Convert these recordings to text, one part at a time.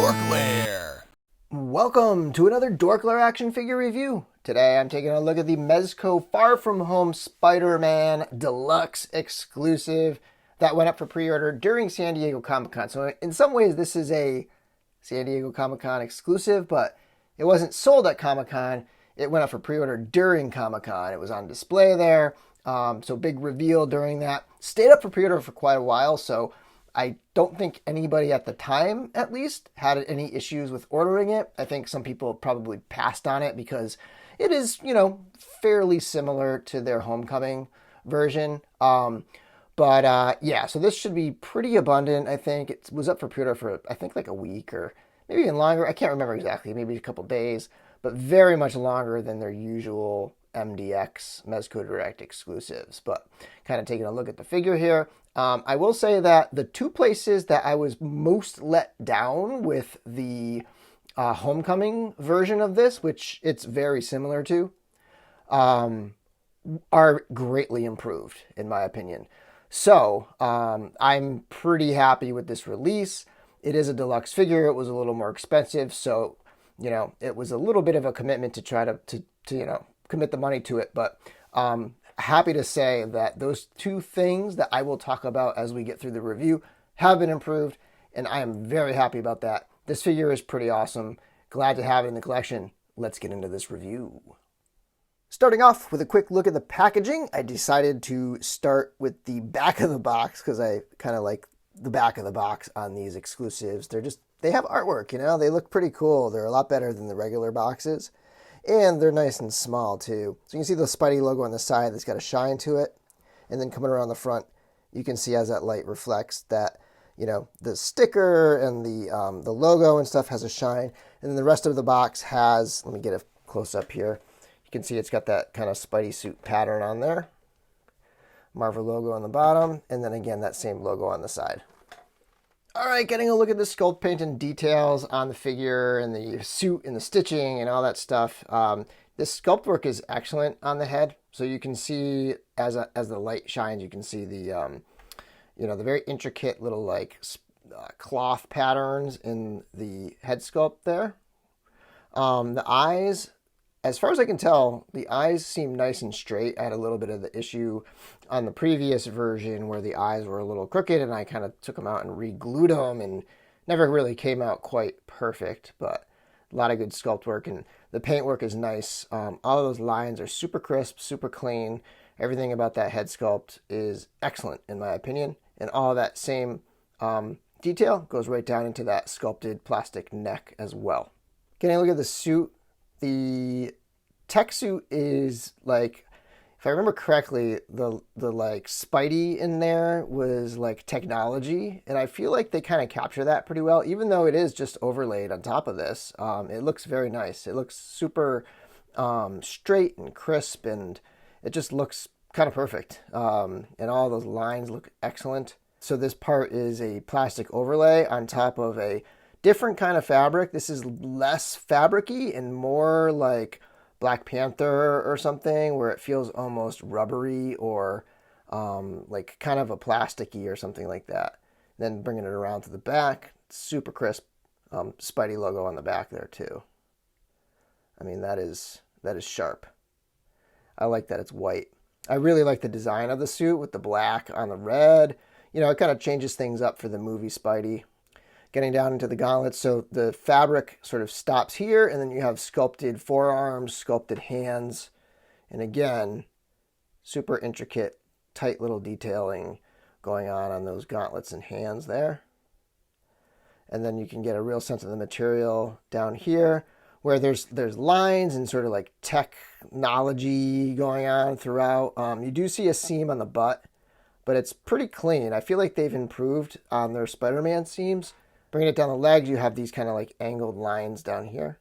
DorkLair. Welcome to another DorkLair action figure review. Today I'm taking a look at the Mezco Far From Home Spider-Man Deluxe exclusive that went up for pre-order during San Diego Comic-Con. So in some ways this is a San Diego Comic-Con exclusive, but it wasn't sold at Comic-Con. It went up for pre-order during Comic-Con. It was on display there. So big reveal during that. Stayed up for pre-order for quite a while, so I don't think anybody at the time, at least, had any issues with ordering it. I think some people probably passed on it because it is, fairly similar to their Homecoming version. Yeah, so this should be pretty abundant, I think. It was up for pre-order for, I think, like a week or maybe even longer. I can't remember exactly, maybe a couple days, but very much longer than their usual MDX Mezco Direct exclusives. But kind of taking a look at the figure here. I will say that the two places that I was most let down with the Homecoming version of this, which it's very similar to, are greatly improved, in my opinion. So I'm pretty happy with this release. It is a deluxe figure. It was a little more expensive, so it was a little bit of a commitment to try to commit the money to it, but happy to say that those two things that I will talk about as we get through the review have been improved, and I am very happy about that. This figure is pretty awesome. Glad to have it in the collection. Let's get into this review. Starting off with a quick look at the packaging, I decided to start with the back of the box because I kind of like the back of the box on these exclusives. They have artwork, they look pretty cool. They're a lot better than the regular boxes. And they're nice and small, too. So you can see the Spidey logo on the side that's got a shine to it. And then coming around the front, you can see as that light reflects that, the sticker and the logo and stuff has a shine. And then the rest of the box has, let me get a close-up here. You can see it's got that kind of Spidey suit pattern on there. Marvel logo on the bottom. And then again, that same logo on the side. All right, getting a look at the sculpt paint and details on the figure and the suit and the stitching and all that stuff. This sculpt work is excellent on the head. So you can see as the light shines, you can see the the very intricate little cloth patterns in the head sculpt there. The eyes, as far as I can tell, the eyes seem nice and straight. I had a little bit of the issue on the previous version where the eyes were a little crooked, and I kind of took them out and re-glued them and never really came out quite perfect, but a lot of good sculpt work, and the paint work is nice. All of those lines are super crisp, super clean. Everything about that head sculpt is excellent, in my opinion, and all of that same detail goes right down into that sculpted plastic neck as well. Getting a look at the suit, the tech suit is if I remember correctly, the Spidey in there was technology, and I feel like they kind of capture that pretty well, even though it is just overlaid on top of this. It looks very nice. It looks super straight and crisp, and it just looks kind of perfect. And all those lines look excellent. So this part is a plastic overlay on top of a different kind of fabric. This is less fabric-y and more like Black Panther or something, where it feels almost rubbery or kind of a plasticky or something like that. Then bringing it around to the back, super crisp Spidey logo on the back there too. I mean, that is sharp. I like that it's white. I really like the design of the suit with the black on the red. It kind of changes things up for the movie Spidey. Getting down into the gauntlets, so the fabric sort of stops here, and then you have sculpted forearms, sculpted hands, and again, super intricate, tight little detailing going on those gauntlets and hands there. And then you can get a real sense of the material down here, where there's lines and sort of technology going on throughout. You do see a seam on the butt, but it's pretty clean. I feel like they've improved on their Spider-Man seams. Bringing it down the legs, you have these kind of angled lines down here.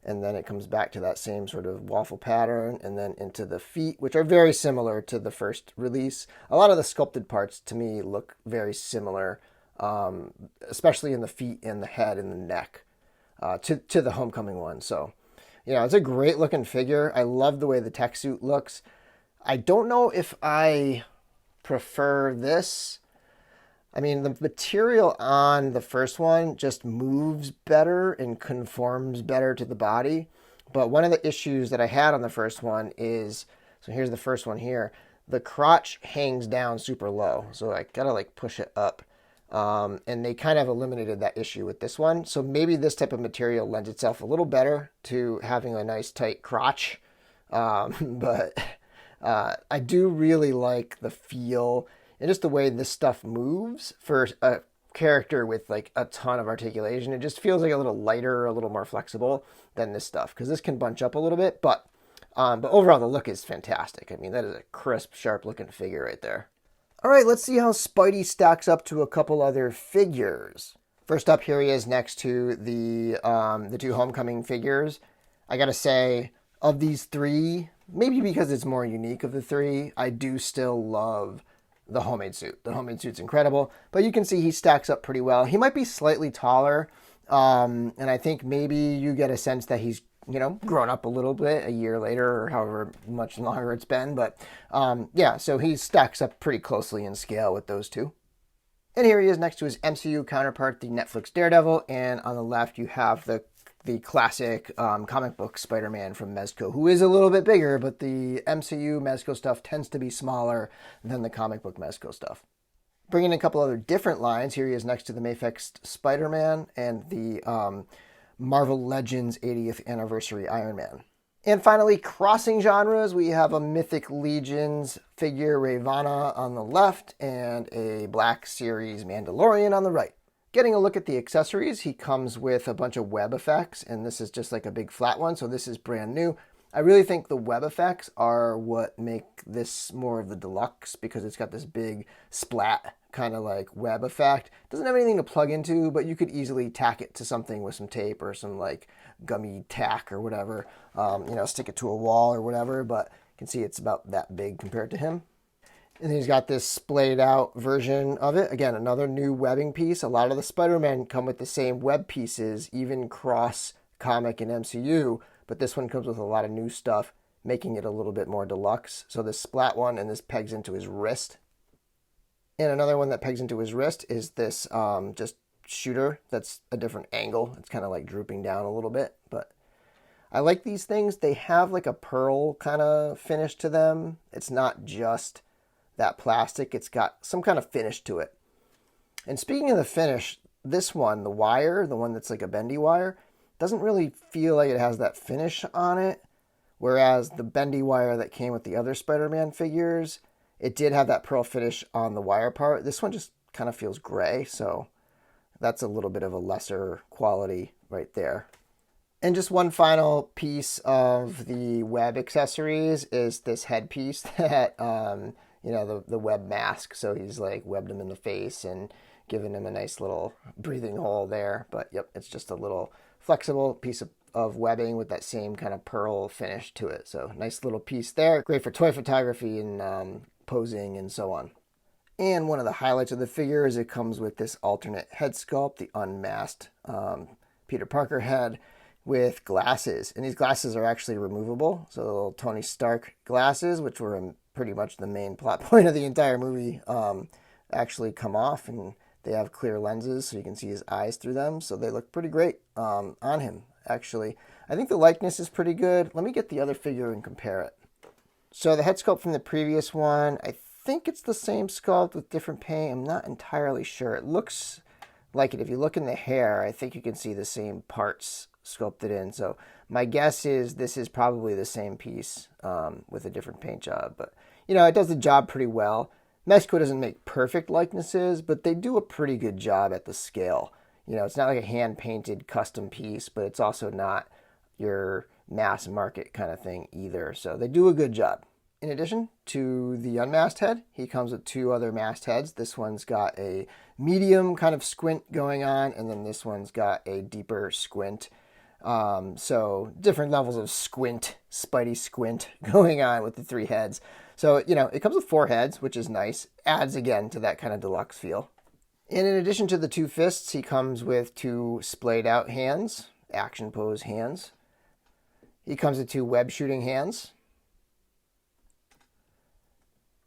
And then it comes back to that same sort of waffle pattern, and then into the feet, which are very similar to the first release. A lot of the sculpted parts, to me, look very similar, especially in the feet and the head and the neck, to the Homecoming one. So, it's a great looking figure. I love the way the tech suit looks. I don't know if I prefer this I mean, the material on the first one just moves better and conforms better to the body. But one of the issues that I had on the first one is, so here's the first one here. The crotch hangs down super low. So I gotta like push it up. And they kind of eliminated that issue with this one. So maybe this type of material lends itself a little better to having a nice tight crotch. But I do really like the feel and just the way this stuff moves for a character with like a ton of articulation. It just feels like a little lighter, a little more flexible than this stuff because this can bunch up a little bit. But overall, the look is fantastic. I mean, that is a crisp, sharp looking figure right there. All right, let's see how Spidey stacks up to a couple other figures. First up, here he is next to the two Homecoming figures. I gotta say, of these three, maybe because it's more unique of the three, I do still love the homemade suit. The homemade suit's incredible, but you can see he stacks up pretty well. He might be slightly taller, and I think maybe you get a sense that he's grown up a little bit a year later or however much longer it's been. But yeah, so he stacks up pretty closely in scale with those two. And here he is next to his MCU counterpart, the Netflix Daredevil. And on the left, you have the classic comic book Spider-Man from Mezco, who is a little bit bigger, but the MCU Mezco stuff tends to be smaller than the comic book Mezco stuff. Bringing in a couple other different lines, here he is next to the Mafex Spider-Man and the Marvel Legends 80th Anniversary Iron Man. And finally, crossing genres, we have a Mythic Legions figure, Ravana, on the left, and a Black Series Mandalorian on the right. Getting a look at the accessories, he comes with a bunch of web effects, and this is just like a big flat one, so this is brand new. I really think the web effects are what make this more of the deluxe because it's got this big splat kind of like web effect. Doesn't have anything to plug into, but you could easily tack it to something with some tape or some like gummy tack or whatever. Stick it to a wall or whatever, but you can see it's about that big compared to him. And then he's got this splayed out version of it. Again, another new webbing piece. A lot of the Spider-Men come with the same web pieces, even cross comic and MCU, but this one comes with a lot of new stuff, making it a little bit more deluxe. So this splat one, and this pegs into his wrist. And another one that pegs into his wrist is this just shooter that's a different angle. It's kind of like drooping down a little bit, but I like these things. They have like a pearl kind of finish to them. It's not just that plastic. It's got some kind of finish to it. And speaking of the finish, this one, the wire, the one that's like a bendy wire, doesn't really feel like it has that finish on it. Whereas the bendy wire that came with the other Spider-Man figures, it did have that pearl finish on the wire part. This one just kind of feels gray, so that's a little bit of a lesser quality right there. And just one final piece of the web accessories is this headpiece that, the web mask. So he's like webbed him in the face and given him a nice little breathing hole there. But yep, it's just a little flexible piece of webbing with that same kind of pearl finish to it. So nice little piece there. Great for toy photography and posing and so on. And one of the highlights of the figure is it comes with this alternate head sculpt, the unmasked Peter Parker head with glasses. And these glasses are actually removable. So the little Tony Stark glasses, which were pretty much the main plot point of the entire movie, actually come off, and they have clear lenses so you can see his eyes through them. So they look pretty great on him, actually. I think the likeness is pretty good. Let me get the other figure and compare it. So the head sculpt from the previous one, I think it's the same sculpt with different paint. I'm not entirely sure. It looks like it. If you look in the hair, I think you can see the same parts sculpted in. So my guess is this is probably the same piece with a different paint job. But, it does the job pretty well. Mezco doesn't make perfect likenesses, but they do a pretty good job at the scale. It's not like a hand-painted custom piece, but it's also not your mass market kind of thing either. So they do a good job. In addition to the unmasked head, he comes with two other masked heads. This one's got a medium kind of squint going on, and then this one's got a deeper squint. So different levels of squint, Spidey squint going on with the three heads. So, it comes with four heads, which is nice. Adds again to that kind of deluxe feel. And in addition to the two fists, he comes with two splayed out hands, action pose hands. He comes with two web shooting hands.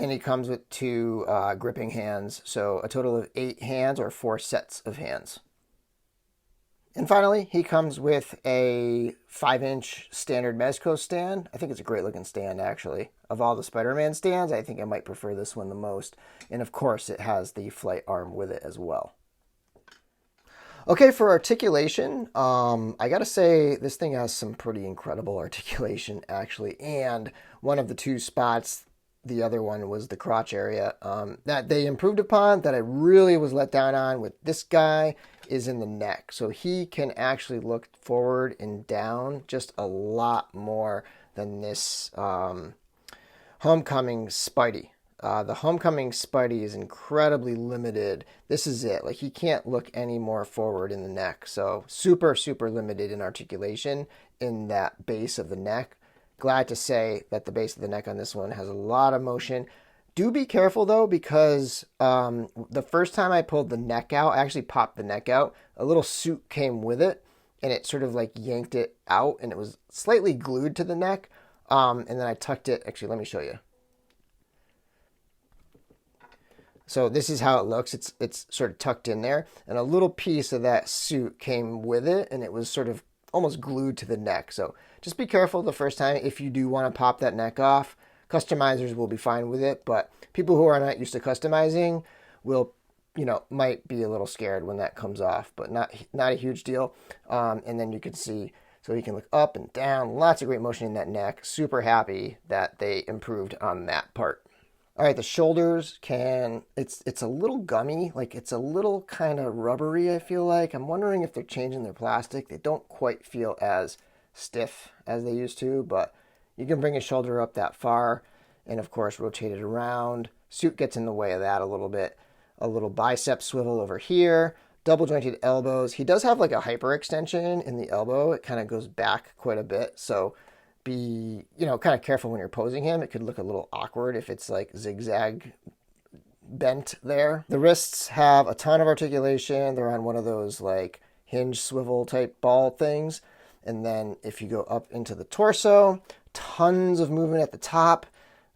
And he comes with 2 gripping hands, so a total of 8 hands or 4 sets of hands. And finally, he comes with a 5-inch standard Mezco stand. I think it's a great looking stand, actually. Of all the Spider-Man stands, I think I might prefer this one the most. And of course, it has the flight arm with it as well. Okay, for articulation, I gotta say this thing has some pretty incredible articulation, actually. And one of the 2 spots, the other one was the crotch area, that they improved upon, that I really was let down on with this guy, is in the neck. So he can actually look forward and down just a lot more than this Homecoming Spidey. The Homecoming Spidey is incredibly limited. This is it. Like, he can't look any more forward in the neck. So super, super limited in articulation in that base of the neck. Glad to say that the base of the neck on this one has a lot of motion. Do be careful, though, because the first time I pulled the neck out, I actually popped the neck out. A little suit came with it, and it sort of like yanked it out, and it was slightly glued to the neck. And then I tucked it. Actually, let me show you. So this is how it looks. It's sort of tucked in there, and a little piece of that suit came with it, and it was sort of almost glued to the neck. So just be careful the first time if you do want to pop that neck off. Customizers will be fine with it, but people who are not used to customizing will, might be a little scared when that comes off, but not a huge deal. And then you can see, so you can look up and down, lots of great motion in that neck. Super happy that they improved on that part. All right, the shoulders it's a little gummy, like it's a little kind of rubbery, I feel like. I'm wondering if they're changing their plastic. They don't quite feel as stiff as they used to, but you can bring a shoulder up that far and, of course, rotate it around. Suit gets in the way of that a little bit. A little bicep swivel over here. Double jointed elbows. He does have like a hyperextension in the elbow. It kind of goes back quite a bit, so be, kind of careful when you're posing him. It could look a little awkward if it's like zigzag bent there. The wrists have a ton of articulation. They're on one of those like hinge swivel type ball things. And then if you go up into the torso, tons of movement at the top.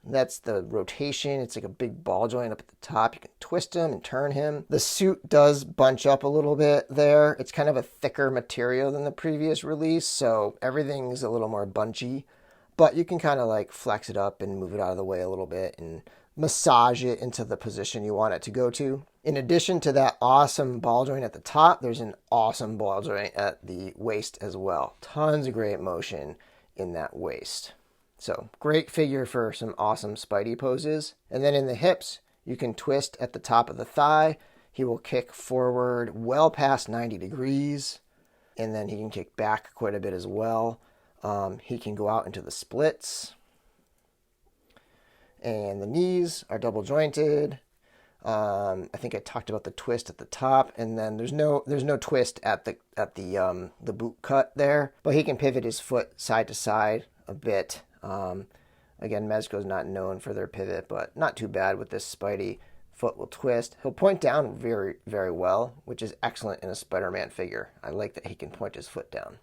That's the rotation. It's like a big ball joint up at the top. You can twist him and turn him. The suit does bunch up a little bit there. It's kind of a thicker material than the previous release, so everything's a little more bunchy. But you can kind of like flex it up and move it out of the way a little bit and massage it into the position you want it to go to. In addition to that awesome ball joint at the top, there's an awesome ball joint at the waist as well. Tons of great motion in that waist. So great figure for some awesome Spidey poses. And then in the hips, you can twist at the top of the thigh. He will kick forward well past 90 degrees. And then he can kick back quite a bit as well. He can go out into the splits. And the knees are double jointed. I think I talked about the twist at the top, and then there's no twist at the boot cut there. But he can pivot his foot side to side a bit. Again, Mezco's not known for their pivot, but not too bad with this Spidey. Foot will twist. He'll point down very, very well, which is excellent in a Spider-Man figure. I like that he can point his foot down.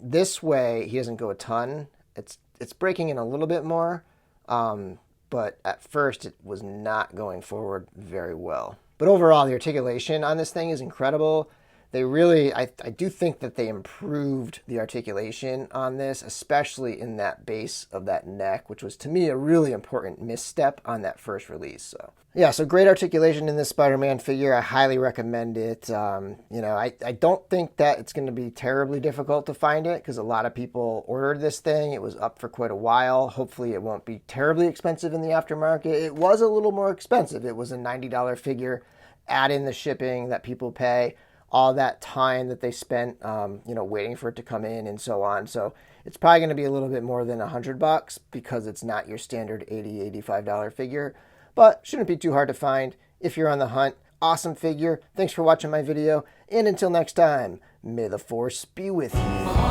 This way, he doesn't go a ton. It's breaking in a little bit more, but at first it was not going forward very well. But overall, the articulation on this thing is incredible. They really, I do think that they improved the articulation on this, especially in that base of that neck, which was to me a really important misstep on that first release. So yeah, so great articulation in this Spider-Man figure. I highly recommend it. I don't think that it's going to be terribly difficult to find it because a lot of people ordered this thing. It was up for quite a while. Hopefully it won't be terribly expensive in the aftermarket. It was a little more expensive. It was a $90 figure. Add in the shipping that people pay, all that time that they spent, waiting for it to come in and so on. So it's probably going to be a little bit more than $100 because it's not your standard $80, $85 figure, but shouldn't be too hard to find if you're on the hunt. Awesome figure. Thanks for watching my video. And until next time, may the force be with you.